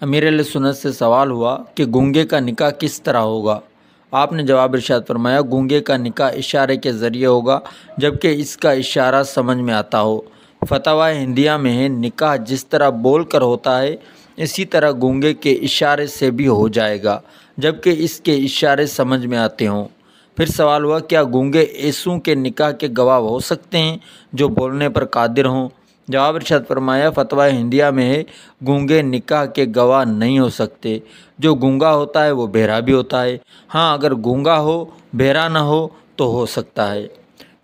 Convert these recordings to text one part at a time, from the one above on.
امیر اہل سنت سے سوال ہوا کہ گونگے کا نکاح کس طرح ہوگا؟ آپ نے جواب ارشاد فرمایا، گونگے کا نکاح اشارے کے ذریعے ہوگا جبکہ اس کا اشارہ سمجھ میں آتا ہو۔ فتاوی ہندیہ میں ہے، نکاح جس طرح بول کر ہوتا ہے اسی طرح گونگے کے اشارے سے بھی ہو جائے گا جبکہ اس کے اشارے سمجھ میں آتے ہوں۔ پھر سوال ہوا، کیا گونگے ایسوں کے نکاح کے گواہ ہو سکتے ہیں جو بولنے پر قادر ہوں؟ جواب ارشاد فرمایا، فتویٰ ہندیہ میں ہے، گونگے نکاح کے گواہ نہیں ہو سکتے۔ جو گونگا ہوتا ہے وہ بہرا بھی ہوتا ہے۔ ہاں، اگر گونگا ہو بہرا نہ ہو سکتا ہے۔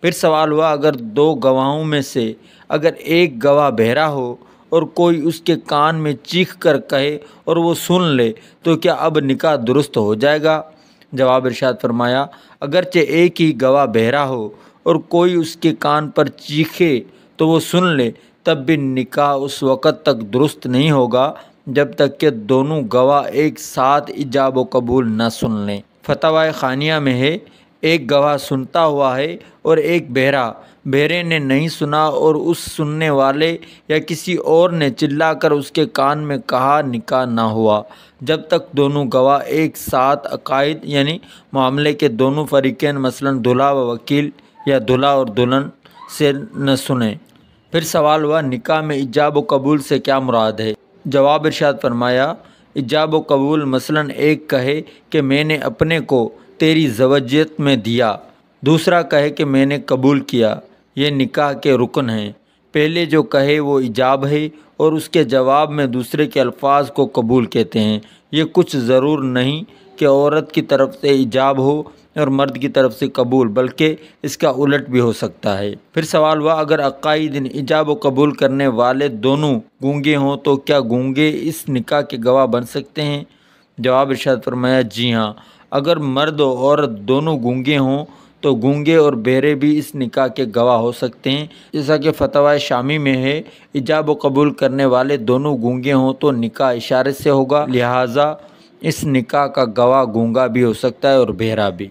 پھر سوال ہوا، اگر دو گواہوں میں سے اگر ایک گواہ بہرا ہو اور کوئی اس کے کان میں چیخ کر کہے اور وہ سن لے تو کیا اب نکاح درست ہو جائے گا؟ جواب ارشاد فرمایا، اگرچہ ایک ہی گواہ بہرا ہو اور کوئی اس کے کان پر چیخے تو وہ سن لے تب بھی نکاح اس وقت تک درست نہیں ہوگا جب تک کہ دونوں گواہ ایک ساتھ ایجاب و قبول نہ سن لیں۔ فتاوی خانیہ میں ہے، ایک گواہ سنتا ہوا ہے اور ایک بہرا، بہرے نے نہیں سنا اور اس سننے والے یا کسی اور نے چلا کر اس کے کان میں کہا، نکاح نہ ہوا جب تک دونوں گواہ ایک ساتھ عقائد یعنی معاملے کے دونوں فریقین مثلاً دلہا و وکیل یا دلہا اور دلہن سے نہ سنیں۔ پھر سوال ہوا، نکاح میں ایجاب و قبول سے کیا مراد ہے؟ جواب ارشاد فرمایا، ایجاب و قبول مثلاً ایک کہے کہ میں نے اپنے کو تیری زوجیت میں دیا، دوسرا کہے کہ میں نے قبول کیا، یہ نکاح کے رکن ہیں۔ پہلے جو کہے وہ ایجاب ہے اور اس کے جواب میں دوسرے کے الفاظ کو قبول کہتے ہیں۔ یہ کچھ ضرور نہیں کہ عورت کی طرف سے ایجاب ہو اور مرد کی طرف سے قبول، بلکہ اس کا الٹ بھی ہو سکتا ہے۔ پھر سوال ہوا، اگر عقائد ایجاب و قبول کرنے والے دونوں گونگے ہوں تو کیا گونگے اس نکاح کے گواہ بن سکتے ہیں؟ جواب ارشاد فرمایا، جی ہاں، اگر مرد و عورت دونوں گونگے ہوں تو گونگے اور بہرے بھی اس نکاح کے گواہ ہو سکتے ہیں، جیسا کہ فتویٰ شامی میں ہے، ایجاب و قبول کرنے والے دونوں گونگے ہوں تو نکاح اشارے سے ہوگا، لہٰذا اس نکاح کا گواہ گونگا بھی ہو سکتا ہے اور بہرا بھی۔